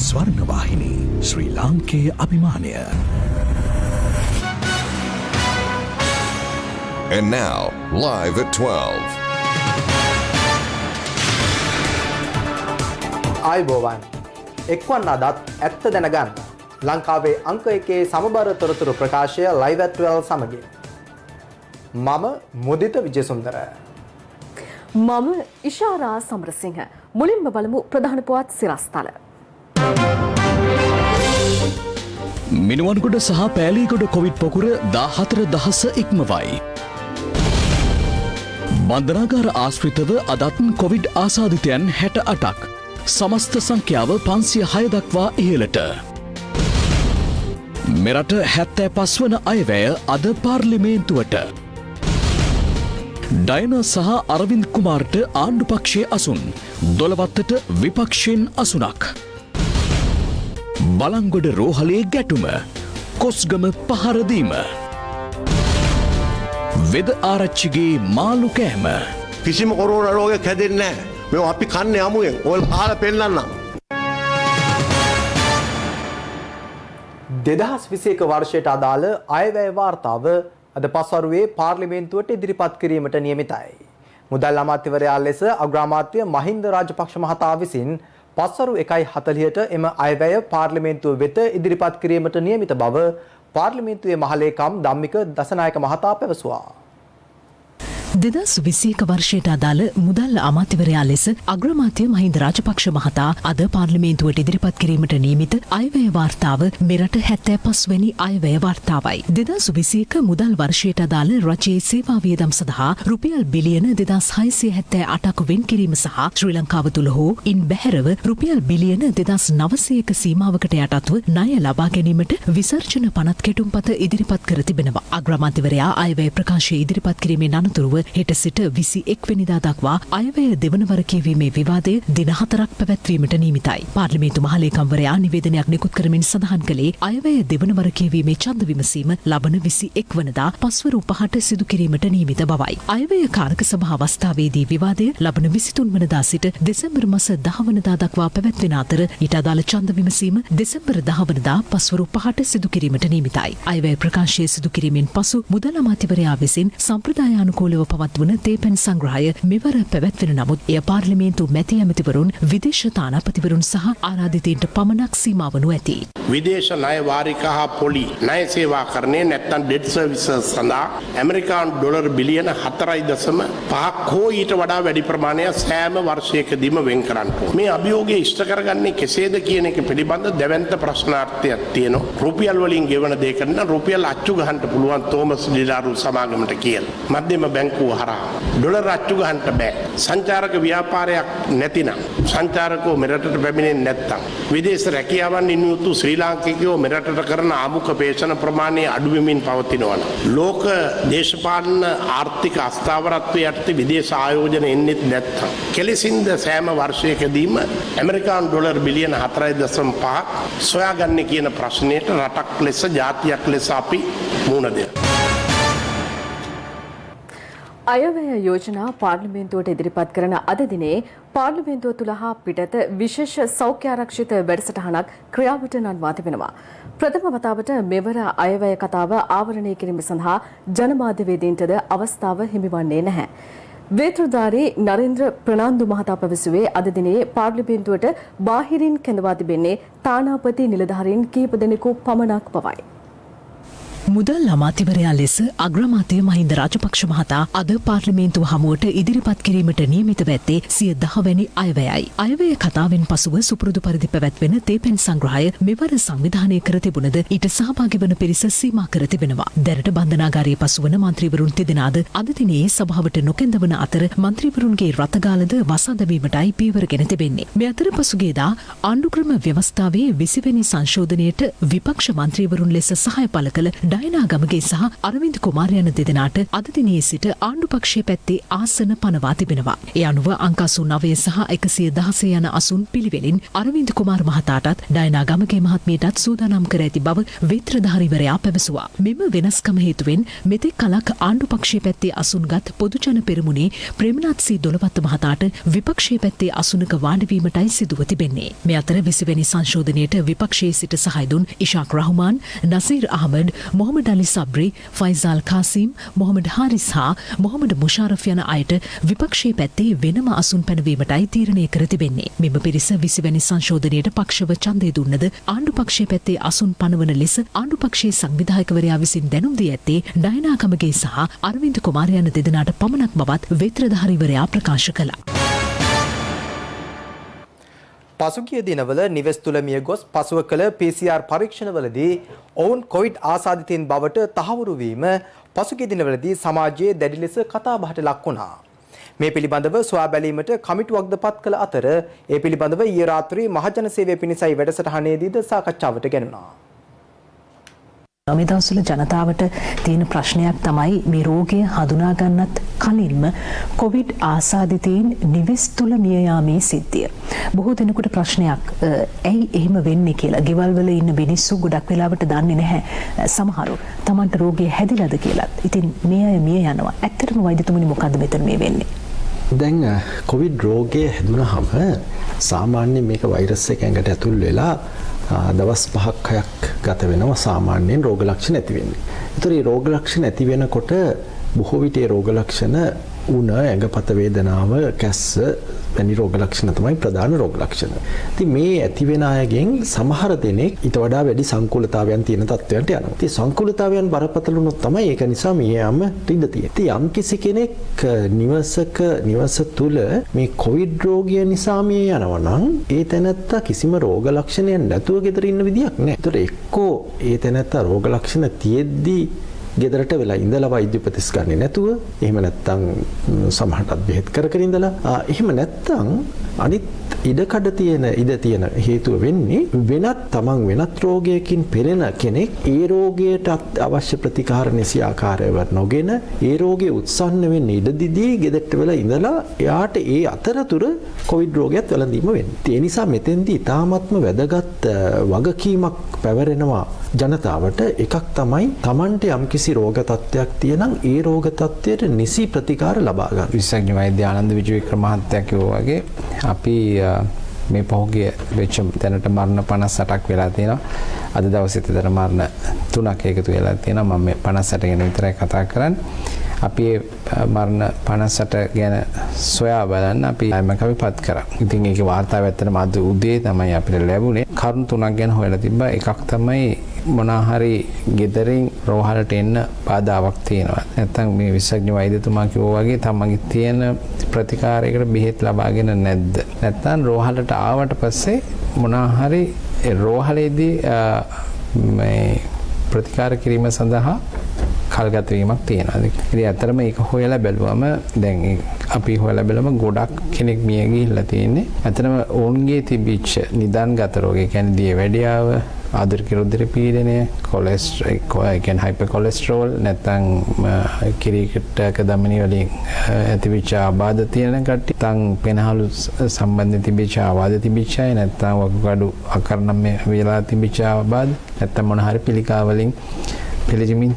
ස්වර්ණවාහිනී ශ්‍රී ලාංකේය අභිමානය. And now, live at 12. ආයුබෝවන් එක්වන් අදත් ඇත්ත දැනගන්න ලංකාවේ අංක එකේ සමබර තොරතුරු ප්‍රකාශය live at 12 සමගින් මම මුදිත විජේසුන්දර මම ඉෂාරා සමරසිංහ මුලින්ම බලමු ප්‍රධාන පුවත් සිරස්තල. මිනුවන්ගොඩ සහ පෑලීගොඩ කොවිඩ් පොකුර 14,000 ඉක්මවයි. බන්ධනාගාර ආශ්‍රිතව අදත් කොවිඩ් ආසාදිතයන් 68ක්. සමස්ත සංඛ්‍යාව 506 දක්වා ඉහළට. මෙරට 75 වන අයවැය අද පාර්ලිමේන්තුවට. ඩයන සහ අරවින්ද් කුමාර්ට ආණ්ඩු පක්ෂයේ අසුන් 12ට විපක්ෂයෙන් අසුනක්. බලංගොඩ රෝහලේ ගැටුම කොස්ගම පහරදීම. වෙද ආරච්චිගේ මාළු කෑම. කිසිම කොරෝනා රෝගයක් හැදෙන්නේ නැහැ. මේ අපි කන්නේ අමුයෙන්. ඔය කාලා පෙන්නන්නම්. 2021 වර්ෂයට අදාළ අයවැය වාර්තාව අද පස්වරුවේ පාර්ලිමේන්තුවට ඉදිරිපත් කිරීමට නියමිතයි. මුදල් අමාත්‍යවරයා ලෙස අග්‍රාමාත්‍ය මහින්ද රාජපක්ෂ මහතා විසින් පස්වරු 1:40ට එම අයවැය පාර්ලිමේන්තුව වෙත ඉදිරිපත් කිරීමට නියමිත බව පාර්ලිමේන්තුවේ මහලේකම් ධම්මික දසනායක මහතා පැවසුවා. 2021 වර්ෂයට අදාළ මුදල් අමාත්‍යවරයා ලෙස අග්‍රාමාත්‍ය මහින්ද රාජපක්ෂ මහතා අද පාර්ලිමේන්තුවට ඉදිරිපත් කිරීමට නියමිත අයවැය වාර්තාව මෙරට 75 වෙනි අයවැය වාර්තාවයි. 2021 මුදල් වර්ෂයට අදාළ රජයේ සේවා වියදම් සඳහා රුපියල් බිලියන 2678ක් වෙන් කිරීම සහ ශ්‍රී ලංකාව තුළ හෝ ඉන් බැහැරව රුපියල් බිලියන 2900ක සීමාවකට යටත්ව ණය ලබා ගැනීමට විසර්ජන පනත් කෙටුම්පත ඉදිරිපත් කර තිබෙනවා. අග්‍රාමාත්‍යවරයා අයවැය ප්‍රකාශය ඉදිරිපත් කිරීමෙන් අනතුරුව හෙට සිට 21 වෙනිදා දක්වා අයවැය දෙවනවර කියවීමේ විවාදය දින 4ක් පැවැත්වීමට නියමිතයි. පාර්ලිමේන්තු මහලේකම්වරයා නිවේදනයක් නිකුත් කරමින් සඳහන් කළේ අයවැය දෙවනවර කියවීමේ ඡන්ද විමසීම ලබන 21 වනදා පස්වරු 5ට සිදු කිරීමට නියමිත බවයි. අයවැය කාරක සභා අවස්ථාවේදී විවාදය ලබන 23 වනදා සිට දෙසැම්බර් මාස 10 වනදා දක්වා පැවැත්වෙන අතර ඊට අදාළ ඡන්ද විමසීම දෙසැම්බර් 10 වනදා පස්වරු 5ට සිදු කිරීමට නියමිතයි. අයවැය ප්‍රකාශය සිදු කිරීමෙන් පසු මුදල් අමාත්‍යවරයා විසින් සම්ප්‍රදායානුකූලව පවත්වන තේපැන් සංග්‍රහය මෙවර පැවැත්වෙන නමුත් එය පාර්ලිමේන්තු මැති ඇමතිවරුන් විදේශ තානාපතිවරුන් සහ ආරාධිතයින්ට පමණක් සීමා වනු ඇති. විදේශ ණය වාරික හා පොලි ණය සේවාකරණය නැත්නම් ඩෙට් සර්විසස් සඳහා ඇමරිකානු ඩොලර් බිලියන 4.5ක් හෝ ඊට වඩා වැඩි ප්‍රමාණයක් සෑම වර්ෂයකදීම වෙන් කරන්න ඕනේ. මේ අභියෝගය ඉෂ්ට කරගන්නේ කෙසේද කියන එක පිළිබඳ දැවැන්ත ප්‍රශ්නාර්ථයක් තියෙනවා. රුපියල් වලින් ගෙවන දෙයකට නම් රුපියල් අච්චු ගහන්න පුළුවන් තෝමස් ඩිලාරු සමාගමට කියලා. මධ්‍යම බැංකුව හරහා ඩොලර් අච්චු ගහන්න බෑ. සංචාරක ව්‍යාපාරයක් නැතිනම් සංචාරකෝ මෙරටට පැමිණෙන්නේ නැත්තම් විදේශ රැකියාවන් ඉන්නතු ශ්‍රී ලාංකිකයෝ මෙරටට කරන ආමුඛ පේෂණ ප්‍රමාණය අඩු වෙමින් පවතිනවනම් ලෝක දේශපාලන ආර්ථික අස්ථාවරත්වයට යටතේ විදේශ ආයෝජන එන්නේ නැත්තම් කෙලෙසින්ද සෑම වර්ෂයකදීම ඇමරිකානු ඩොලර් බිලියන 4.5ක් සොයාගන්නේ කියන ප්‍රශ්නයට රටක් ලෙස ජාතියක් ලෙස අපි මුහුණ දෙනවා. අයවැය යෝජනා පාර්ලිමේන්තුවට ඉදිරිපත් කරන අද දිනේ පාර්ලිමේන්තුව තුළ හා පිටත විශේෂ සෞඛ්‍ය ආරක්ෂිත වැඩසටහනක් ක්‍රියාවට නංවා තිබෙනවා. ප්‍රථම වතාවට මෙවර අයවැය කතාව ආවරණය කිරීම සඳහා ජනමාධ්‍යවේදීන්ටද අවස්ථාව හිමිවන්නේ නැහැ. වේත්‍රධාරී නරේන්ද්‍ර ප්‍රනාන්දු මහතා පැවසුවේ අද දිනේ පාර්ලිමේන්තුවට බාහිරින් කැඳවා තිබෙන්නේ තානාපති නිලධාරීන් කීප දෙනෙකු පමණක් බවයි. මුදල් අමාත්‍යවරයා ලෙස අග්‍රාමාත්‍ය මහින්ද රාජපක්ෂ මහතා අද පාර්ලිමේන්තුව හමුවට ඉදිරිපත් කිරීමට නියමිත ඇත්තේ 10 වැනි අයවැයයි. අයවැය කතාවෙන් පසුව සුපුරුදු පරිදි පැවැත්වෙන තේපැන් සංග්‍රහය මෙවර සංවිධානය කර තිබුණද ඊට සහභාගී වන පිරිස සීමා කර තිබෙනවා. දැනට බන්ධනාගාරයේ පසුවන මන්ත්‍රීවරුන් තිදෙනාද අද දිනේ සභාවට නොකැඳවන අතර මන්ත්‍රීවරුන්ගේ රථගාලද වසා දැමීමටයි පියවරගෙන තිබෙන්නේ. මේ අතර පසුගියදා ආණ්ඩුක්‍රම ව්‍යවස්ථාවේ 20 වෙනි සංශෝධනයට විපක්ෂ මන්ත්‍රීවරුන් ලෙස සහාය පළ කළ ඩයනා ගමගේ සහ අරවින්ද කුමාර යන දෙදෙනාට අද දිනේ සිට ආණ්ඩු පක්ෂයේ පැත්තේ ආසන පනවා තිබෙනවා. ඒ අනුව අංක 89 සහ 116 යන අසුන් පිළිවෙලින් අරවින්ද කුමාර මහතාටත් ඩයනා ගමගේ මහත්මියටත් සූදානම් කර ඇති බව විත්‍රධාරීවරයා පැවසුවා. මෙම වෙනස්කම හේතුවෙන් මෙතෙක් කලක් ආණ්ඩු පක්ෂයේ පැත්තේ අසුන්ගත් පොදුජන පෙරමුණේ ප්‍රේමනාත් සී දොළවත්ත මහතාට විපක්ෂයේ පැත්තේ අසුනක වාඩිවීමටයි සිදුව තිබෙන්නේ. මේ අතර 20 වෙනි සංශෝධනයට විපක්ෂයේ සිට සහාය දුන් ඉෂාක් රහමාන්, නසීර් අහමඩ්, මොහමඩ් අලි සබ්රි, ෆයිසාල් කාසිම්, මොහමඩ් හාරිස් හා මොහමඩ් මුෂාරෆ් යන අයට විපක්ෂයේ පැත්තේ වෙනම අසුන් පැනවීමටයි තීරණය කර තිබෙන්නේ. මෙම පිරිස 20 වෙනි සංශෝධනයට පක්ෂව ඡන්දය දුන්නද ආණ්ඩු පක්ෂයේ පැත්තේ අසුන් පනවන ලෙස ආණ්ඩු පක්ෂයේ සංවිධායකවරයා විසින් දැනුම් දී ඇත්තේ ඩයනා ගමගේ සහ අරවින්ද කුමාර යන දෙදෙනාට පමණක් බවත් විත්‍රධාරීවරයා ප්‍රකාශ කළා. පසුගිය දිනවල නිවෙස් තුළ මිය ගොස් පසුව කළ PCR පරීක්ෂණවලදී ඔවුන් කොවිඩ් ආසාදිතයින් බවට තහවුරු වීම පසුගිය දිනවලදී සමාජයේ දැඩි ලෙස කතාබහට ලක් වුණා. මේ පිළිබඳව සොයා බැලීමට කමිටුවක්ද පත් කළ අතර ඒ පිළිබඳව ඊයේ රාත්‍රී මහජන සේවය පිණිසයි වැඩසටහනේදීද සාකච්ඡාවට ගැනුණා. මේ දවස්වල ජනතාවට තියෙන ප්‍රශ්නයක් තමයි මේ රෝගය හඳුනා ගන්නත් කලින්ම කොවිඩ් ආසාදිතයින් නිවෙස් තුල මිය යාමේ සිද්ධිය. බොහෝ දෙනෙකුට ප්‍රශ්නයක් ඇයි එහෙම වෙන්නේ කියලා. ගෙවල් වල ඉන්න මිනිස්සු ගොඩක් වෙලාවට දන්නේ නැහැ. සමහරව Tamanට රෝගය හැදිලාද කියලාත්. ඉතින් මේ අය මිය යනවා. ඇත්තටම වෛද්‍යතුමනි මොකද්ද මෙතන මේ වෙන්නේ? දැන් කොවිඩ් රෝගය හැදුනහම සාමාන්‍යයෙන් මේක වෛරස් එක ඇඟට ඇතුල් වෙලා දවස් 5ක් 6ක් ගත වෙනවා සාමාන්‍යයෙන් රෝග ලක්ෂණ ඇති වෙන්නේ. ඒතර මේ රෝග ලක්ෂණ ඇති වෙනකොට බොහෝ විට ඒ රෝග ලක්ෂණ උණ ඇඟපත වේදනාව කැස්ස වැනි රෝග ලක්ෂණ තමයි ප්‍රධාන රෝග ලක්ෂණ. ඉතින් මේ ඇති වෙන අයගෙන් සමහර දෙනෙක් ඊට වඩා වැඩි සංකූලතාවයන් තියෙන තත්ත්වයන්ට යනවා. ඉතින් සංකූලතාවයන් බරපතල වුණොත් තමයි ඒක නිසා මේ යම ඉඩ තියෙන්නේ. ඉතින් යම් කිසි කෙනෙක් නිවස තුල මේ කොවිඩ් රෝගය නිසා මේ යනවා නම් ඒ තැනත්තා කිසිම රෝග ලක්ෂණයක් නැතුව ගෙදර ඉන්න විදියක් නැහැ. ඒතර එක්කෝ ඒ තැනත්තා රෝග ලක්ෂණ තියෙද්දී ගෙදරට වෙලා ඉඳලා වෛද්‍ය උපදෙස් ගන්නේ නැතුව එහෙම නැත්නම් සමහරටත් බෙහෙත් කර ඉඳලා එහෙම නැත්නම් අනිත් ඉඩ තියෙන හේතුව වෙන්නේ තමන් වෙනත් රෝගයකින් පෙළෙන කෙනෙක් ඒ රෝගයට අවශ්‍ය ප්‍රතිකාර නිසියාකාරව නොගෙන ඒ රෝගේ උත්සන්න වෙන්න ඉඩ දිදී ගෙදරට වෙලා ඉඳලා එයාට ඒ අතරතුර කොවිඩ් රෝගයත් වැළඳීම වෙන්නේ. ඒ නිසා මෙතෙන්දී ඉතාමත්ම වැදගත් වගකීමක් පැවරෙනවා ජනතාවට. එකක් තමයි තමන්ට යම්කිසි රෝග තත්ත්වයක් තියෙනම් ඒ රෝග තත්ත්වයට නිසි ප්‍රතිකාර ලබා ගන්න. විශේෂඥ වෛද්‍ය ආනන්ද විජේවික්‍රම මහත්තයා කිව්වා වගේ අපි මේ පහුගිය වෙච්ච දැනට මරණ 58ක් වෙලා තියෙනවා. අද දවසේ තදර මරණ 3ක් එකතු වෙලා තියෙනවා. මම මේ 58 ගැන විතරයි කතා කරන්නේ. අපි මරණ 58 ගැන සොයා බලන්න අපි අයිමකවිපත් කරා. ඉතින් ඒකේ වාර්තාව ඇත්තටම අද උදේ තමයි අපිට ලැබුණේ. කරුණු 3ක් ගැන හොයලා තිබ්බා. එකක් තමයි මොනවා හරි ගෙදරින් රෝහලට එන්න බාධාවක් තියෙනවා. නැත්නම් මේ විශේෂඥ වෛද්‍යතුමා කිව්වා වගේ තමන්ගේ තියෙන ප්‍රතිකාරයකට බෙහෙත් ලබාගෙන නැද්ද? නැත්නම් රෝහලට ආවට පස්සේ මොනවා හරි රෝහලේදී මේ ප්‍රතිකාර කිරීම සඳහා කල්ගත වීමක් තියෙනවා. ඉතින් ඇත්තටම ඒක හොයලා බැලුවම දැන් අපි හොයලා බැලුවම ගොඩක් කෙනෙක් මිය ගිහිල්ලා තියෙන්නේ. ඇත්තටම ඔවුන්ගේ තිබිච්ච නිදාන්ගත රෝගය කියන්නේ දියවැඩියාව, ආධුනික රුධිර පීඩනය, කොලෙස්ටරෝල්, හයිපර් කොලෙස්ටරෝල් නැත්නම් කිරිකටක දමනි වලින් ඇතිවෙච්ච ආබාධ තියෙන කට්ටිය, නැත්නම් පෙනහළු සම්බන්ධ තිබිච්ච ආබාධ තිබිච්ච අය, නැත්නම් වකුගඩු අකරණ වෙලා තිබිච්ච ආබාධ, නැත්නම් මොන හරි පිළිකා වලින් පිළිජමින්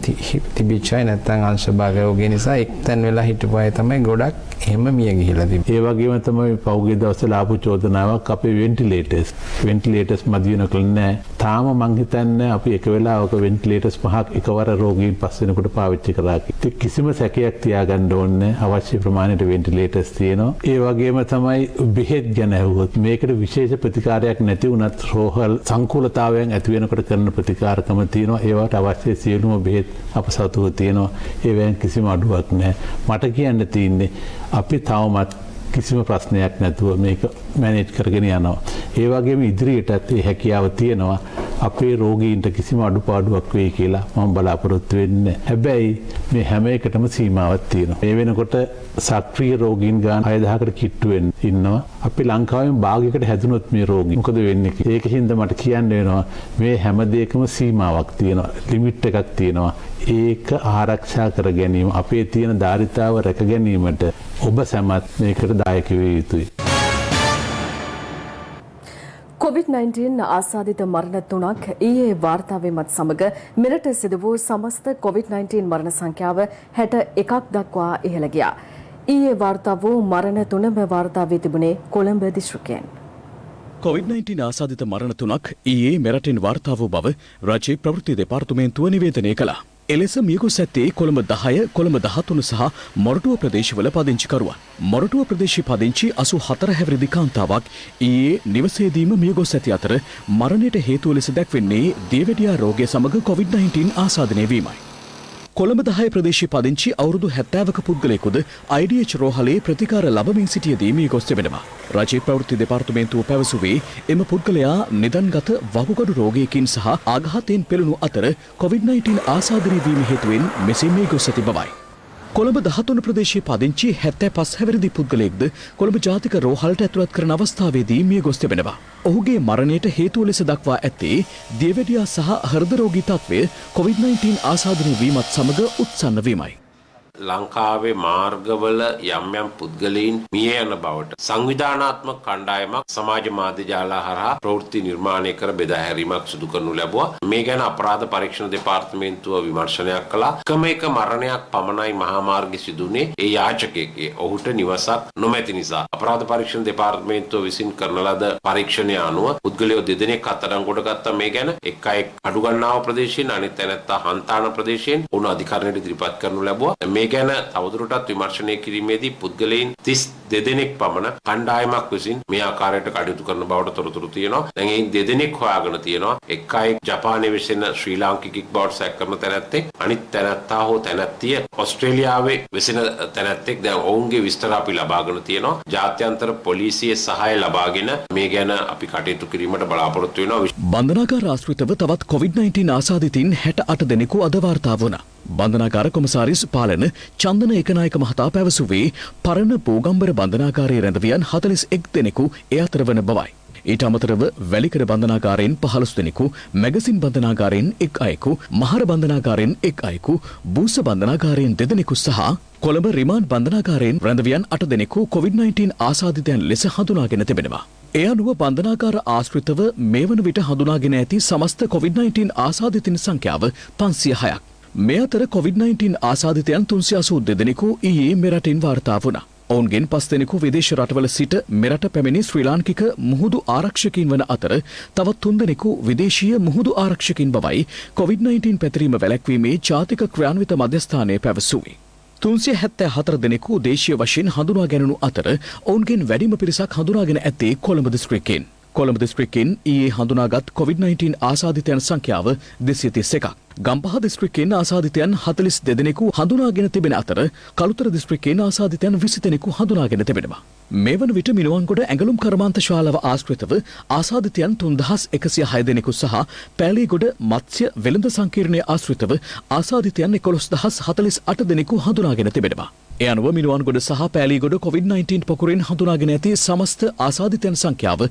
තිබිච්ච අය, නැත්නම් අංශභාග රෝගය නිසා එක්තැන් වෙලා හිටපු අය තමයි ගොඩක් එහෙම මිය ගිහිලා තිබෙන්නේ. ඒ වගේම තමයි පෞද්ගලික දවසල ආපු චෝදනාවක් අපේ වෙන්ටිලේටර්ස් මදි වෙනකල් නෑ. තාම මං හිතන්නේ අපි එක වෙලාවක වෙන්ටිලේටර්ස් 5ක් එකවර රෝගීන් පස් වෙනකොට පාවිච්චි කරා. ඉතින් කිසිම සැකයක් තියාගන්න ඕනේ අවශ්‍ය ප්‍රමාණයට වෙන්ටිලේටර්ස් තියෙනවා. ඒ වගේම තමයි බෙහෙත් ගැන ඇහුවොත් මේකට විශේෂ ප්‍රතිකාරයක් නැති වුණත් රෝහල් සංකූලතාවයන් ඇති වෙනකොට කරන ප්‍රතිකාරකම තියෙනවා. ඒවට අවශ්‍ය සියලුම බෙහෙත් අප සතුව තියෙනවා. ඒවෙන් කිසිම අඩුවක් නැහැ. මට කියන්න තියෙන්නේ අපි තවමත් කිසිම ප්‍රශ්නයක් නැතුව මේක මැනේජ් කරගෙන යනවා. ඒ වගේම ඉදිරියටත් ඒ හැකියාව තියෙනවා. අපේ රෝගීන්ට කිසිම අඩුපාඩුවක් වෙයි කියලා මම බලාපොරොත්තු වෙන්නේ. හැබැයි මේ හැම එකටම සීමාවක් තියෙනවා. මේ වෙනකොට සක්‍රීය රෝගීන් ගාන 6000කට කිට්ටු වෙන්න ඉන්නවා. අපි ලංකාවෙන් භාගයකට හැදුනොත් මේ රෝගී මොකද වෙන්නේ කියලා. ඒකින්ද මට කියන්න වෙනවා මේ හැම දෙයකම සීමාවක් තියෙනවා. ලිමිට් එකක් තියෙනවා. ඒක ආරක්ෂා කර ගැනීම අපේ තියෙන ධාරිතාව රැක ගැනීමට ඔබ සැමත් මේකට දායක විය යුතුයි. COVID-19 ආසාදිත මරණ 3ක් ඊයේ වාර්තා වීමත් සමග මෙරට සිදු වූ සමස්ත COVID-19 මරණ සංඛ්‍යාව 61ක් දක්වා ඉහළ ගියා. ඊයේ වාර්තා වූ මරණ 3ම වාර්තා වී තිබුණේ කොළඹ දිස්ත්‍රික්කයෙන්. COVID-19 ආසාදිත මරණ 3ක් ඊයේ මෙරටින් වාර්තා වූ බව රාජ්‍ය ප්‍රවෘත්ති දෙපාර්තමේන්තුව නිවේදනය කළා. එලෙස මියගොස් ඇත්තේ කොළඹ 10, කොළඹ 13 සහ මොරටුව ප්‍රදේශවල පදිංචිකරුවන්. මොරටුව ප්‍රදේශයේ පදිංචි 84 හැවිරිදි කාන්තාවක් ඊයේ නිවසේදීම මියගොස් ඇති අතර මරණයට හේතුව ලෙස දැක්වෙන්නේ දියවැඩියා රෝගය සමග COVID-19 ආසාදනය වීමයි. කොළඹ 10 ප්‍රදේශයේ පදිංචි අවුරුදු 70ක පුද්ගලයෙකුද IDH රෝහලේ ප්‍රතිකාර ලබමින් සිටියදී මියගොස් තිබෙනවා. රාජ්‍ය ප්‍රවෘත්ති දෙපාර්තමේන්තුව පැවසුවේ එම පුද්ගලයා නිදන්ගත වකුගඩු රෝගයකින් සහ ආඝාතයෙන් පෙළුණු අතර COVID-19 ආසාදනය වීම හේතුවෙන් මෙසේ මියගොස් ඇති බවයි. කොළඹ 13 ප්‍රදේශයේ පදිංචි 75 හැවිරිදි පුද්ගලයෙක්ද කොළඹ ජාතික රෝහලට ඇතුළත් කරන අවස්ථාවේදී මියගොස් තිබෙනවා. ඔහුගේ මරණයට හේතුව ලෙස දක්වා ඇත්තේ දියවැඩියා සහ හෘද රෝගී තත්ත්වය COVID-19 ආසාදනය වීමත් සමග උත්සන්න වීමයි. ලංකාවේ මාර්ගවල යම් යම් පුද්ගලයන් මිය යන බවට සංවිධානාත්මක කණ්ඩායමක් සමාජ මාධ්‍ය ජාල හරහා ප්‍රවෘත්ති නිර්මාණය කර බෙදා හැරීමක් සිදු කරනු ලැබුවා. මේ ගැන අපරාධ පරීක්ෂණ දෙපාර්තමේන්තුව විමර්ශනයක් කළා. එකම එක මරණයක් පමණයි මහා මාර්ගයේ සිදුනේ ඒ යාචකයෙක්ගේ. ඔහුට නිවසක් නොමැති නිසා අපරාධ පරීක්ෂණ දෙපාර්තමේන්තුව විසින් කරන ලද පරීක්ෂණය අනුව පුද්ගලයෝ දෙදෙනෙක් අත්අඩංගුවට ගත්තා. මේ ගැන එක් අයෙක් අඩුගන්නාව ප්‍රදේශයෙන් අනිත් තැනැත්තා හන්තාන ප්‍රදේශයෙන් උණු අධිකරණයට ඉදිරිපත් කරනු ලැබුවා. මේ ගැන තවදුරටත් විමර්ශනය කිරීමේදී පුද්ගලයන් 32 දෙනෙක් පමණ කණ්ඩායමක් විසින් මේ ආකාරයට කටයුතු කරන බවට තොරතුරු තියෙනවා. දැන් ඒ දෙදෙනෙක් හොයාගෙන තියෙනවා. එක් අයෙක් ජපානයේ විසින් ශ්‍රී ලාංකිකෙක් බවට සැක කරන තැනැත්තෙක්, අනිත් තැනැත්තා හෝ තැනැත්තිය ඕස්ට්‍රේලියාවේ විසින තැනැත්තෙක්. දැන් ඔවුන්ගේ විස්තර අපි ලබාගෙන තියෙනවා. ජාත්‍යන්තර පොලිසියේ සහාය ලබාගෙන මේ ගැන අපි කටයුතු කිරීමට බලාපොරොත්තු වෙනවා. බන්ධනාගාර ආශ්‍රිතව තවත් COVID-19 ආසාදිතින් 68 දෙනෙකු අද වාර්තා වුණා. බන්ධනාගාර කොමසාරිස් පාලන චන්දන ඒකනායක මහතා පැවසුවේ පරණ පෝගම්බර බන්ධනාගාරයේ රැඳවියන් 41 දෙනෙකු ඒ අතර වන බවයි. ඊට අමතරව වැලිකර බන්ධනාගාරයෙන් 15 දෙනෙකු, මැගසින් බන්ධනාගාරයෙන් 1 අයෙකු, මහර බන්ධනාගාරයෙන් 1 අයෙකු, බූස බන්ධනාගාරයෙන් 2 දෙනෙකු සහ කොළඹ රිමාන්ඩ් බන්ධනාගාරයෙන් රැඳවියන් 8 දෙනෙකු COVID-19 ආසාදිතයන් ලෙස හඳුනාගෙන තිබෙනවා. ඒ අනුව බන්ධනාගාර ආශ්‍රිතව මේ වන විට හඳුනාගෙන ඇති සමස්ත COVID-19 ආසාදිතින් සංඛ්‍යාව 506ක්. මේ අතර COVID-19 ආසාදිතයන් 382 දෙනෙකු ඊයේ මෙරටින් වාර්තා වුණා. ඔවුන්ගෙන් 5 දෙනෙකු විදේශ රටවල සිට මෙරට පැමිණි ශ්‍රී ලාංකික මුහුදු ආරක්ෂකයින් වන අතර තවත් 3 දෙනෙකු විදේශීය මුහුදු ආරක්ෂකයින් බවයි COVID-19 පැතිරීම වැළැක්වීමේ ජාතික ක්‍රියාන්විත මධ්‍යස්ථානය පැවසුවේ. 374 දෙනෙකු දේශීය වශයෙන් හඳුනා ගැනුණු අතර ඔවුන්ගෙන් වැඩිම පිරිසක් හඳුනාගෙන ඇත්තේ කොළඹ දිස්ත්‍රික්කයෙන්. කොළඹ දිස්ත්‍රික්කයෙන් ඊයේ හඳුනාගත් COVID-19 ආසාදිතයන් සංඛ්‍යාව 231ක්. ගම්පහ දිස්ත්‍රික්කයෙන් ආසාදිතයන් 42 දෙනෙකු හඳුනාගෙන තිබෙන අතර කළුතර දිස්ත්‍රික්කයෙන් ආසාදිතයන් 20 දෙනෙකු හඳුනාගෙන තිබෙනවා. මේ වන විට මිනුවන්ගොඩ ඇඟලුම් කර්මාන්ත ශාලාව ආශ්‍රිතව ආසාදිතයන් 3106 දෙනෙකු සහ පෑලීගොඩ මත්ස්‍ය වෙළඳ සංකීර්ණයේ ආශ්‍රිතව ආසාදිතයන් 11048 දෙනෙකු හඳුනාගෙන තිබෙනවා. ඒ අනුව මිනුවන්ගොඩ සහ පෑලීගොඩ COVID-19 පොකුරෙන් හඳුනාගෙන ඇති සමස්ත ආසාදිතයන් සංඛ්‍යාව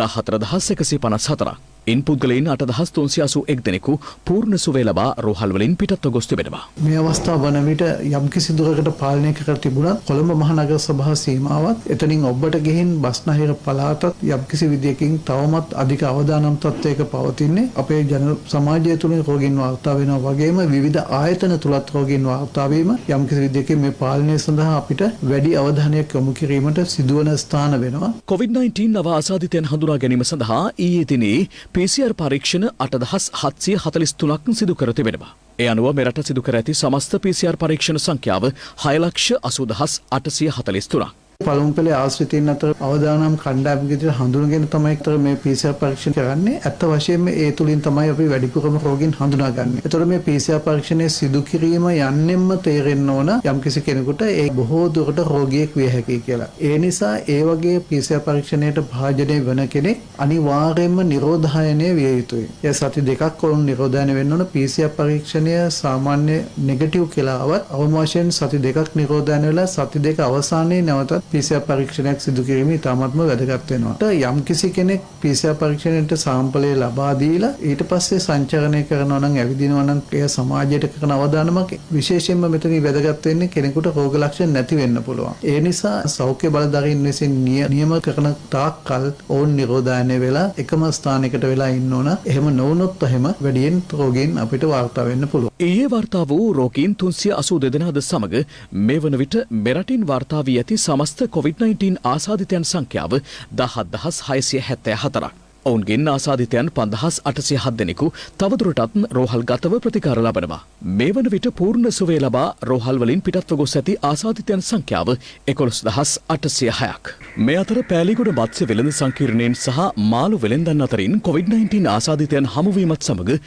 14154ක්. ඉන් පුද්ගලයන් 8381 දෙනෙකු පූර්ණ සුවය ලබා රෝහල් වලින් පිටත්ව ගොස් තිබෙනවා. මේ අවස්ථාව වන විට යම්කිසි දුරකට පාලනය කර තිබුණත් කොළඹ මහනගර සභා සීමාවත් එතනින් ඔබට ගෙහින් බස්නාහිර පළාතත් යම්කිසි විදියකින් තවමත් අධික අවදානම් තත්ත්වයක පවතින්නේ. අපේ ජන සමාජය තුළ රෝගීන් වාර්තා වෙනවා වගේම විවිධ ආයතන තුලත් රෝගීන් වාර්තා වීම යම්කිසි විදියකින් මේ පාලනය සඳහා අපිට වැඩි අවධානයක් යොමු කිරීමට සිදුවන ස්ථාන වෙනවා. COVID-19 නව ආසාදිතයන් හඳුනා ගැනීම සඳහා ඊයේ දිනේ PCR පරීක්ෂණ 8743ක් සිදු කර තිබෙනවා. ඒ අනුව මෙරට සිදු කර ඇති සමස්ත PCR පරීක්ෂණ සංඛ්‍යාව 6,80,843ක්. පළමු පෙළේ ආශ්‍රිතයින් අතර අවදානම් කණ්ඩායම් විදිහට හඳුනගෙන තමයි මේ PCR පරීක්ෂණ කරන්නේ. ඇත්ත වශයෙන්ම ඒ තුලින් තමයි අපි වැඩිපුරම රෝගීන් හඳුනාගන්නේ. ඒතකොට මේ PCR පරීක්ෂණය සිදු කිරීම යන්නෙම තේරෙන්න ඕන යම්කිසි කෙනෙකුට ඒ බොහෝ දුරට රෝගියෙක් විය හැකියි කියලා. ඒ නිසා ඒ වගේ PCR පරීක්ෂණයට භාජනය වෙන කෙනෙක් අනිවාර්යයෙන්ම නිරෝධායනය විය යුතුයි. ඒ සති දෙකක් වුණ නිරෝධායනය වෙන්න ඕන. PCR පරීක්ෂණය සාමාන්‍ය නෙගටිව් කියලා ආවත් අවම වශයෙන් සති දෙකක් නිරෝධායනය වෙලා සති දෙක අවසානයේ නැවතත් PCR පරීක්ෂණයක් සිදු කිරීම ඉතාමත්ම වැදගත් වෙනවා. යම්කිසි කෙනෙක් PCR පරීක්ෂණයට සාම්පලය ලබා දීලා ඊට පස්සේ සංචරණය කරනවා නම් ඇවිදිනවා නම් එය සමාජයට කරන අවදානමක් විශේෂයෙන්ම මෙතන වැදගත් වෙන්නේ කෙනෙකුට රෝග ලක්ෂණ නැති වෙන්න පුළුවන්. ඒ නිසා සෞඛ්‍ය බලධාරීන් විසින් නියම කරන තාක්කල් ඔවුන් නිරෝධායනය වෙලා එකම ස්ථානයකට වෙලා ඉන්න ඕන. එහෙම නොවුනොත් එහෙම වැඩියෙන් රෝගීන් අපිට වාර්තා වෙන්න පුළුවන්. ඊයේ වාර්තා වූ රෝගීන් 382 දෙනාද සමග මේ වන විට මෙරටින් වාර්තා වී ඇති සමස්ත COVID-19 ආසාදිතයන් සංඛ්‍යාව 17674ක්. ඔවුන්ගෙන් ආසාදිතයන් 5807 දෙනෙකු තවදුරටත් රෝහල්ගතව ප්‍රතිකාර ලබනවා. මේ වන විට පූර්ණ සුවය ලබා රෝහල් වලින් පිටත්ව ගොස් ඇති ආසාදිතයන් සංඛ්‍යාව 11806ක්. මේ අතර පෑලිගොඩ මත්ස්‍ය වෙළඳ සංකීර්ණයෙන් සහ මාළු වෙළෙන්දන් අතරින් COVID-19 ආසාදිතයන් හමුවීමත් සමග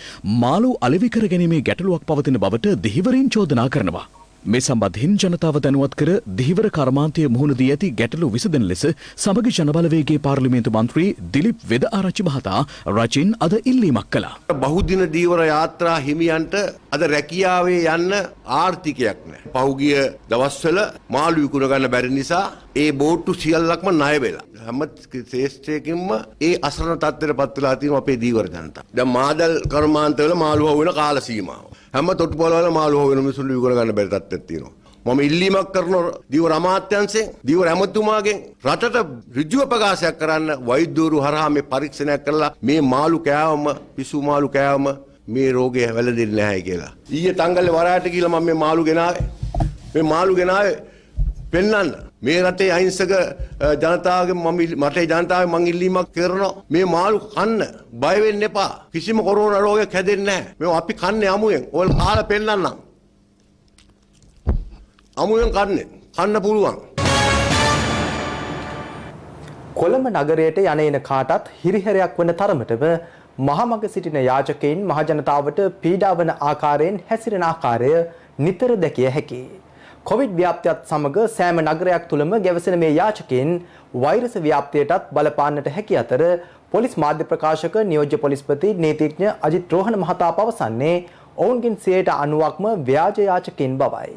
මාළු අලෙවි කර ගැනීමේ ගැටලුවක් පවතින බවට දිහිවරින් චෝදනා කරනවා. මේ සම්බන්ධයෙන් ජනතාව දැනුවත් කර දිහිවර කර්මාන්තය මුහුණ දී ඇති ගැටලු විසඳන ලෙස සමගි ජනබලවේගයේ පාර්ලිමේන්තු මන්ත්‍රී දිලිප් වෙද ආරච්චි මහතා රජින් අද ඉල්ලීමක් කළා. බහුදින දීවර යාත්‍රා හිමියන්ට අද රැකියාවේ යන්න ආර්ථිකයක් නැහැ. පහුගිය දවස්වල මාළු විකුණ ගන්න බැරි නිසා ඒ බෝට්ටු සියල්ලක්ම ණය වෙලා. හැම ශේෂ්ත්‍රයකින්ම ඒ අසරණ තත්ත්වයට පත් වෙලා තියෙනවා අපේ දීවර ජනතාව. දැන් මාදල් කර්මාන්තවල මාළු හොවෙන කාල සීමාව. හැම තොටුපළවල මාළු හොවෙන මිනිසුන් විකුණ ගන්න බැරි තත්ත්වයක් තියෙනවා. මම ඉල්ලීමක් කරනවා දීවර අමාත්‍යාංශයෙන් දීවර ඇමතුමාගෙන් රටට ඍජුව ප්‍රකාශයක් කරන්න වෛද්‍යවරු හරහා මේ පරීක්ෂණයක් කරලා මේ මාළු කෑවම පිසු මාළු කෑවම මේ රෝගය වැළඳෙන්නේ නැහැ කියලා. ඊයේ තංගල්ලේ වරායට ගිහලා මම මේ මාළු ගෙනාවේ. මේ මාළු ගෙනාවේ පෙන්නන්න. මේ රටේ අහිංසක ජනතාවගේ මට ජනතාවගේ මං ඉල්ලීමක් කරනවා මේ මාළු කන්න බය වෙන්න එපා. කිසිම කොරෝනා රෝගයක් හැදෙන්නේ නැහැ. මේවා අපි කන්නේ අමුයෙන්. ඔයාලා කාලා පෙන්නන්නම්. අමුයෙන් කන්න පුළුවන්. කොළඹ නගරයට යන එන කාටත් හිරිහැරයක් වන තරමටම මහමග සිටින යාචකයින් මහජනතාවට පීඩා වන ආකාරයෙන් හැසිරෙන ආකාරය නිතර දැකිය හැකියි. කොවිඩ් ව්‍යාප්තියත් සමග සෑම නගරයක් තුළම ගැවසෙන මේ යාචකයින් වෛරස ව්‍යාප්තියටත් බලපාන්නට හැකි අතර පොලිස් මාධ්‍ය ප්‍රකාශක නියෝජ්‍ය පොලිස්පති නීතිඥ අජිත් රෝහණ මහතා පවසන්නේ ඔවුන්ගෙන් 90%ක්ම ව්‍යාජ යාචකයින් බවයි.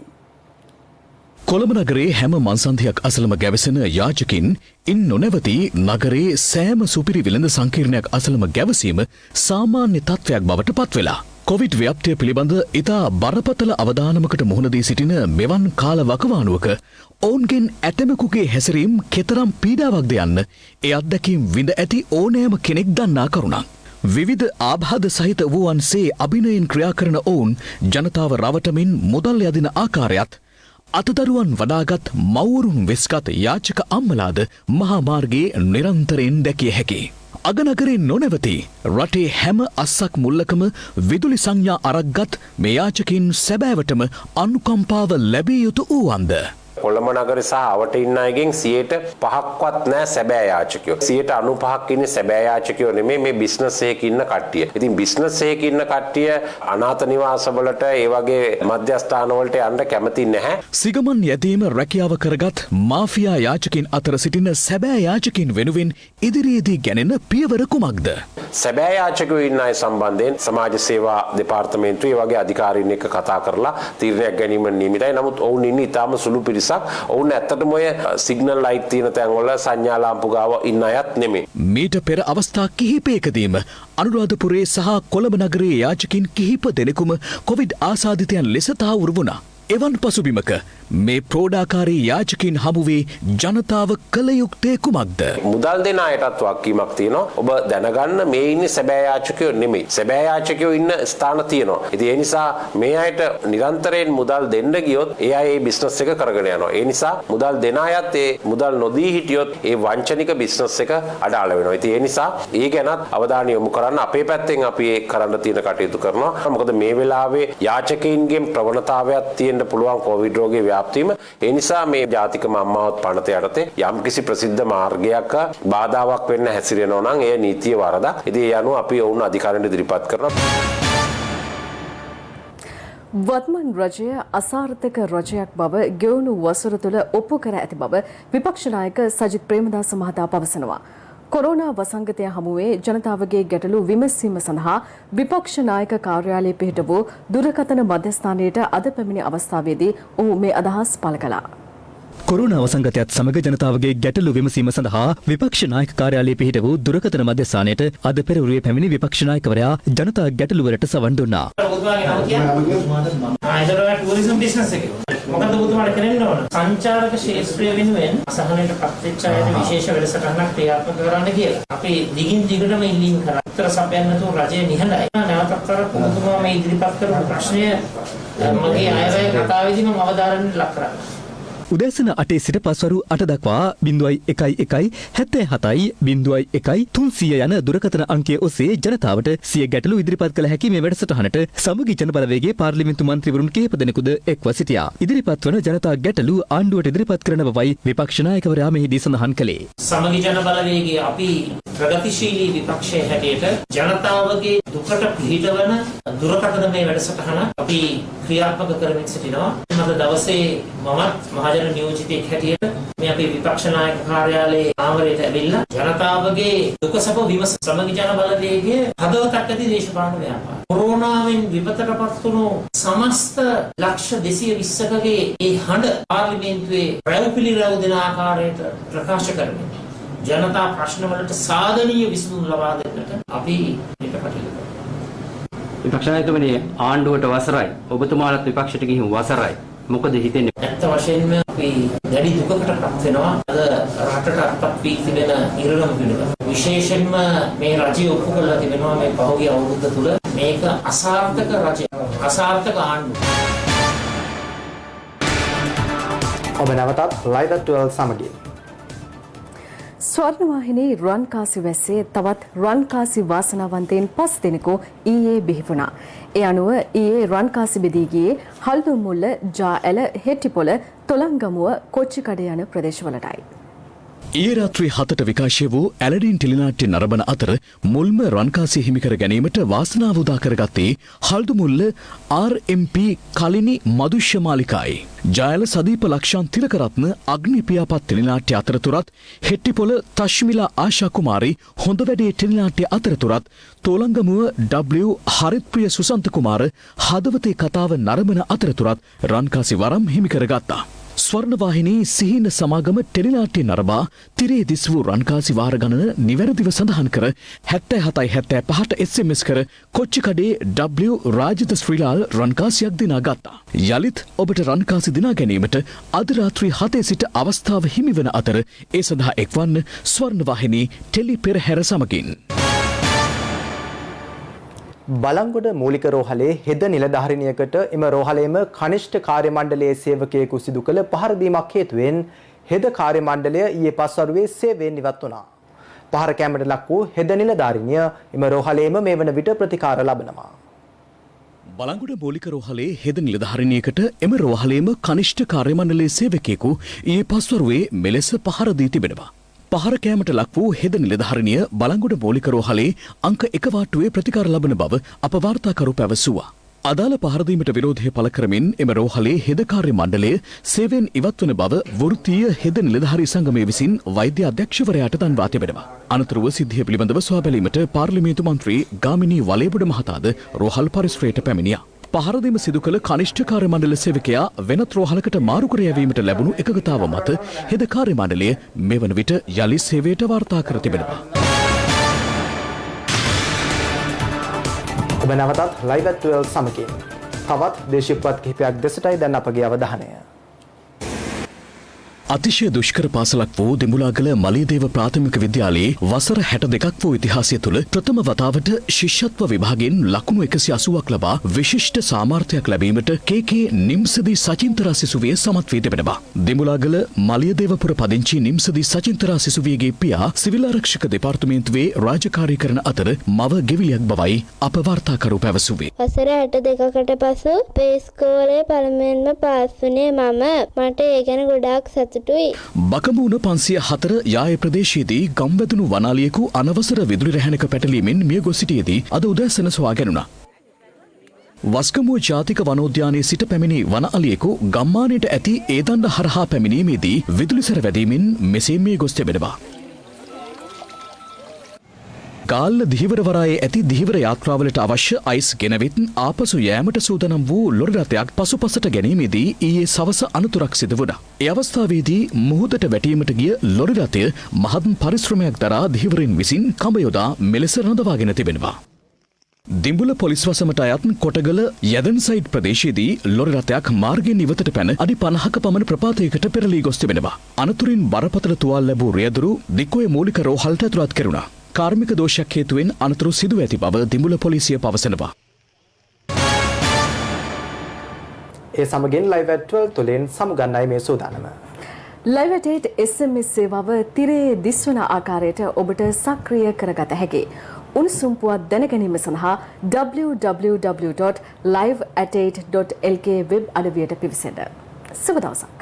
කොළඹ නගරේ හැම මන්සන්ධයක් අසලම ගැවසෙන යාචකින් ඉන් නොනැවති නගරේ සෑම සුපිරි විලඳ සංකීර්ණයක් අසලම ගැවසීම සාමාන්‍ය තත්ත්වයක් බවට පත්වෙලා. කොවිඩ් ව්‍යාප්තිය පිළිබඳ ඉතා බරපතල අවධානමකට මුහුණ දී සිටින මෙවන් කාල වකවානුවක ඔවුන්ගෙන් ඇතමෙකුගේ හැසිරීම් කෙතරම් පීඩාවක්ද යන්න ඒ අත්දැකීම් විඳ ඇති ඕනෑම කෙනෙක් දන්නා කරුණක්. විවිධ ආබාධ සහිත වූවන්සේ අභිනයෙන් ක්‍රියා කරන ඔවුන් ජනතාව රවටමින් මුදල් යදින ආකාරයත් අතදරුවන් වඩාගත් මව්වරුන් වෙස්ගත් යාචක අම්මලාද මහා මාර්ගයේ නිරන්තරයෙන් දැකිය හැකියි. අගනගරේ නොනැවති රටේ හැම අස්සක් මුල්ලකම විදුලි සංඥා අරක්ගත් මේ යාචකින් සැබෑවටම අනුකම්පාව ලැබිය යුතු වූවන්ද. කොළඹ නගර සහ අවට ඉන්න අයගෙන් 5%ක්වත් නෑ සැබෑ යාචකයෝ. 95%ක් ඉන්නේ සැබෑ යාචකයෝ නෙමෙයි මේ බිස්නස් එකක ඉන්න කට්ටිය. ඉතින් බිස්නස් එකක ඉන්න කට්ටිය අනාථ නිවාසවලට ඒ වගේ මධ්‍යස්ථාන වලට යන්න කැමති නැහැ. සිගමන් යැදීම රැකියාව කරගත් මාෆියා යාචකින් අතර සිටින සැබෑ යාචකින් වෙනුවෙන් ඉදිරියේදී ගැනෙන පියවර කුමක්ද? සැබෑ යාචකයෝ ඉන්න අය සම්බන්ධයෙන් සමාජ සේවා දෙපාර්තමේන්තුවේ වගේ අධිකාරීන් එක්ක කතා කරලා තීරණයක් ගැනීම නියමිතයි. නමුත් ඔවුන් ඉන්නේ ඊටාම සුළු පිරිසක්. ඔවුන් ඇත්තටම ඔය සිග්නල් ලයිට් තියෙන තැන්වල සංඥා ලාම්පු ගාව ඉන්න අයත් නෙමෙයි. මීට පෙර අවස්ථා කිහිපයකදීම අනුරාධපුරයේ සහ කොළඹ නගරයේ යාචකින් කිහිප දෙනෙකුම කොවිඩ් ආසාදිතයන් ලෙස තහවුරු වුණා. එවන් පසුබිමක මේ ප්‍රෝඩාකාරී යාචකින් හමුවේ ජනතාව කළ යුත්තේ කුමක්ද? මුදල් දෙන අයටත් වගකීමක් තියෙනවා. ඔබ දැනගන්න මේ ඉන්නේ සැබෑ යාචකයෝ නෙමෙයි. සැබෑ යාචකයෝ ඉන්න ස්ථාන තියෙනවා. ඉතින් ඒ නිසා මේ අයට නිරන්තරයෙන් මුදල් දෙන්න ගියොත් ඒ අය ඒ බිස්නස් එක කරගෙන යනවා. ඒ නිසා මුදල් දෙන අයත් ඒ මුදල් නොදී හිටියොත් ඒ වංචනික බිස්නස් එක අඩාල වෙනවා. ඉතින් ඒ නිසා ඒ ගැනත් අවධානය යොමු කරන්න අපේ පැත්තෙන් අපි ඒ කරන්න තියෙන කටයුතු කරනවා. මොකද මේ වෙලාවේ යාචකයින්ගෙන් ප්‍රවණතාවයක් තියෙන්න පුළුවන් කොවිඩ් රෝගේ ව්‍යාප්ත වීම. ඒ නිසා මේ ජාතික මම්මාවත් පනත යටතේ යම්කිසි ප්‍රසිද්ධ මාර්ගයක් බාධාවක් වෙන්න හැසිරෙනවා නම් එය නීතිය වරදක්. ඉතින් ඒ අනුව අපි ඔවුන් අධිකාරියට ඉදිරිපත් කරනවා. වත්මන් රජය අසාර්ථක රජයක් බව ගෙවුණු වසර තුළ ඔප්පු කර ඇති බව විපක්ෂ නායක සජිත් ප්‍රේමදාස මහතා පවසනවා. කොරෝනා වසංගතය හමුවේ ජනතාවගේ ගැටලු විමසීම සඳහා විපක්ෂ නායක කාර්යාලයේ පිහිට වූ දුරකථන මධ්‍යස්ථානයට අද පැමිණි අවස්ථාවේදී ඔහු මේ අදහස් පළ කළා. කොරුණා වසංගතයත් සමග ජනතාවගේ ගැටලු විමසීම සඳහා විපක්ෂ නායක කාර්යාලයේ පිහිට වූ දුරකථන මධ්‍යස්ථානයට අද පෙරවරුවේ පැමිණි විපක්ෂ නායකවරයා ජනතා ගැටලු වලට සවන් දුන්නා. මොකද ඔබතුමාට කරන්න ඕන සංචාරක ශාස්ත්‍රය වෙනුවෙන් අසහනයට පත්වෙච්ච අයට විශේෂ වැඩසටහනක් ක්‍රියාත්මක කරන්න කියලා. අපි දිගින් දිගටම ඉල්ලීම් කරා. උත්තර සපයන්න නැතුව රජය නිහඬයි. නැවතත් ඔබතුමා මේ ඉදිරිපත් කරපු ප්‍රශ්නය මගේ අයවැය කතාවේදී මම අවධාරණයට ලක් කරා. උදෑසන 8 සිට පස්වරු 8 දක්වා 0.11 77 0.1 300 යන දුරකථන අංකය ඔස්සේ ජනතාවට සිය ගැටලු ඉදිරිපත් කළ හැකි මේ වැඩසටහනට සමගි ජන බලවේගයේ පාර්ලිමේන්තු මන්ත්‍රීවරුන් කිහිප දෙනෙකුද එක්ව සිටියා. ඉදිරිපත් වන ජනතා ගැටලු ආණ්ඩුවට ඉදිරිපත් කරන බවයි විපක්ෂ නායකවරයා මෙහිදී සඳහන් කළේ. සමගි ජන බලවේගයේ අපි ප්‍රගතිශීලී විපක්ෂයේ හැටියට ජනතාවගේ දුකට පිළිහිටවන දුරකථන මේ වැඩසටහන අපි ක්‍රියාත්මක කරමින් සිටිනවා. අද දවසේ මමත් මහජන නියෝජිතයෙක් හැටියට මේ අපේ විපක්ෂ නායක කාර්යාලයේ ආමරයට ඇවිල්ලා ජනතාවගේ දුක සැප විමස සමගි ජන බලවේගයේ හදවතක් ඇති දේශපාලන ව්‍යාපාර. කොරෝනාවෙන් විපතටපත් වුණු සමස්ත ලක්ෂ 220කගේ ඒ හඬ පාර්ලිමේන්තුවේ රැව්පිලිරැව් දෙන ආකාරයට ප්‍රකාශ කරමින් ජනතා ප්‍රශ්න වලට සාධනීය විසඳුම් ලබා දෙන්නට අපි මේක කටයුතු කරනවා. විපක්ෂ නායකතුමනි ආණ්ඩුවට වසරයි ඔබතුමාලත් විපක්ෂයට ගිහින් වසරයි මොකද හිතෙන්නේ? ඇත්ත වශයෙන්ම අපි දැඩි දුකකටපත් වෙනවා. අද රටට අත්පත් වී තිබෙන ඉරණම පිළිබඳ. විශේෂයෙන්ම මේ රජය ඔප්පු කරලා තිබෙනවා මේ පහුගිය අවුරුද්ද තුල මේක අසාර්ථක රජය, අසාර්ථක ආණ්ඩුව. ඔබ නැවතත් live at 12 සමගින් ස්වර්ණවාහිනී රන්කාසි වැස්සේ තවත් රන්කාසි වාසනාවන්තයින් 5 දෙනෙකු ඊයේ බිහි වුණා. ඒ අනුව ඊයේ රන්කාසි බෙදී ගියේ හල්දුමුල්ල, ජාඇල, හෙට්ටිපොළ, තොලංගමුව, කොච්චිකඩ යන ප්‍රදේශවලටයි. ඊයේ රාත්‍රී 7ට විකාශය වූ ඇලඩින් ටෙලිනාට්‍ය නරඹන අතර මුල්ම රන්කාසි හිමිකර ගැනීමට වාසනාව උදා කරගත්තේ හල්දුමුල්ල RMP කලිනි මදුෂ්‍ය මාලිකායි. ජයල සදීප ලක්ෂාන් තිලකරත්න අග්නි පියාපත් ටෙලිනාට්‍ය අතරතුරත් හෙට්ටිපොළ තශ්මිලා ආශා කුමාරි හොඳ වැඩේ ටෙලිනාට්‍ය අතරතුරත් තෝලංගමුව W හරිත්ප්‍රිය සුසන්ත කුමාර හදවතේ කතාව නරඹන අතරතුරත් රන්කාසි වරම් හිමිකරගත්තා. ස්වර්ණවාහිනී සිහින සමාගම ටෙලිනාට්‍ය නරඹා තිරේ දිස් වූ රන්කාසි වාර ගණන නිවැරදිව සඳහන් කර 7775ට SMS කර කොච්චිකඩේ W රාජිත ශ්‍රීලාල් රන්කාසියක් දිනා ගත්තා. යලිත් ඔබට රන්කාසි දිනා ගැනීමට අද රාත්‍රී 7 සිට අවස්ථාව හිමිවන අතර ඒ සඳහා එක්වන්න ස්වර්ණවාහිනී ටෙලි පෙරහැර සමගින්. බලංගොඩ මූලික රෝහලේ හෙද නිලධාරිනියකට එම රෝහලේම කනිෂ්ඨ කාර්ය මණ්ඩලයේ සේවකයෙකු සිදු කළ පහර දීමක් හේතුවෙන් හෙද කාර්ය මණ්ඩලය ඊයේ පස්වරුවේ සේවයෙන් ඉවත් වුණා. පහර කැමරට ලක් වූ හෙද නිලධාරිනිය එම රෝහලේම මේ වන විට ප්‍රතිකාර ලබනවා. බලංගොඩ මූලික රෝහලේ හෙද නිලධාරිනියකට එම රෝහලේම කනිෂ්ඨ කාර්ය මණ්ඩලයේ සේවකයෙකු ඊයේ පස්වරුවේ මෙලෙස පහර දී තිබෙනවා. පහර කෑමට ලක් වූ හෙද නිලධාරිනිය බලංගොඩ මූලික රෝහලේ අංක 1 වාට්ටුවේ ප්‍රතිකාර ලබන බව අප වාර්තාකරු පැවසුවා. අදාළ පහර දීමට විරෝධය පළ කරමින් එම රෝහලේ හෙද කාර්ය මණ්ඩලය සේවයෙන් ඉවත් වන බව වෘත්තීය හෙද නිලධාරී සංගමය විසින් වෛද්‍ය අධ්‍යක්ෂවරයාට දන්වා තිබෙනවා. අනතුරුව සිද්ධිය පිළිබඳව සොයා බැලීමට පාර්ලිමේන්තු මන්ත්‍රී ගාමිණී වලේබොඩ මහතාද රෝහල් පරිශ්‍රයට පැමිණියා. පහරදීම සිදු කළ කනිෂ්ඨ කාර්ය මණ්ඩල සේවකයා වෙනත් රෝහලකට මාරු කර යැවීමට ලැබුණු එකගතාව මත හෙද කාර්ය මණ්ඩලය මෙවන විට යලි සේවයට වාර්තා කර තිබෙනවා. ඔබ නැවතත් live at 12 සමගින් තවත් දේශීය පුවත් කිහිපයක් දෙසටයි දැන් අපගේ අවධානය. අතිශය දුෂ්කර පාසලක් වූ දෙමුලාගල මලියදේව ප්‍රාථමික විද්‍යාලයේ වසර 62ක් වූ ඉතිහාසය තුළ ප්‍රථම වතාවට ශිෂ්‍යත්ව විභාගයෙන් ලකුණු 180ක් ලබා විශිෂ්ට සාමාර්ථයක් ලැබීමට කේ නිම්සදී සචින්තරා සිසුවිය සමත් වී තිබෙනවා. දෙමුලාගල මලියදේවපුර පදිංචි නිම්සදී සචින්තරා සිසුවියගේ පියා සිවිල් ආරක්ෂක දෙපාර්තමේන්තුවේ රාජකාරී කරන අතර මව ගෙවිලියක් බවයි අප වාර්තාකරු පැවසුවේ. වසර 62කට පසු පේස්කෝලේ පළමුවෙන්ම පාස් වුණේ මම. මට ඒ ගැන ගොඩාක් සතුටුයි. බකමූණ 504 යාය ප්‍රදේශයේදී ගම්බැදුණු වනාලියෙකු අනවසර විදුලි රැහැනක පැටලීමෙන් මිය ගොස් සිටියේදී අද උදෑසන සොයා ගැනුණා. වස්ගමුව ජාතික වනෝද්‍යානයේ සිට පැමිණි වන අලියෙකු ගම්මානයට ඇති ඒදණ්ඩ හරහා පැමිණීමේදී විදුලි සැර වැදීමෙන් මෙසේ මිය ගොස් තිබෙනවා. ගාල්ල දිහිවර වරායේ ඇති දිහිවර යාත්‍රාවලට අවශ්‍ය අයිස් ගෙනවිත් ආපසු යෑමට සූදානම් වූ ලොරි රථයක් පසුපසට ගැනීමේදී ඊයේ සවස අනතුරක් සිදු වුණා. ඒ අවස්ථාවේදී මුහුදට වැටීමට ගිය ලොරි රථය මහත් පරිශ්‍රමයක් දරා දිහිවරින් විසින් කඹ යොදා මෙලෙස රඳවාගෙන තිබෙනවා. දිඹුල පොලිස් වසමට අයත් කොටගල යදන්සයිඩ් ප්‍රදේශයේදී ලොරි රථයක් මාර්ගයෙන් ඉවතට පැන අඩි 50ක පමණ ප්‍රපාතයකට පෙරළී ගොස් තිබෙනවා. අනතුරින් බරපතල තුවාල ලැබූ රියදුරු දික්කොය මූලික රෝහලට ඇතුළත් කෙරුණා. කාර්මික දෝෂයක් හේතුවෙන් අනතුරු සිදු ඇති බව දිඹුල පොලිසිය පවසනවා. ඒ සමගින් ලයිව් ඇට් 12 තුලින් සමුගන්නයි මේ සූදානම. ලයිව් ඇට් 8 SMS සේවාව තිරයේ දිස්වන ආකාරයට ඔබට සක්‍රිය කරගත හැකියි. උණුසුම් පුවත් දැනගැනීම සඳහා www.live@8.lk වෙබ් අඩවියට පිවිසෙන්න. සුබ දවසක්.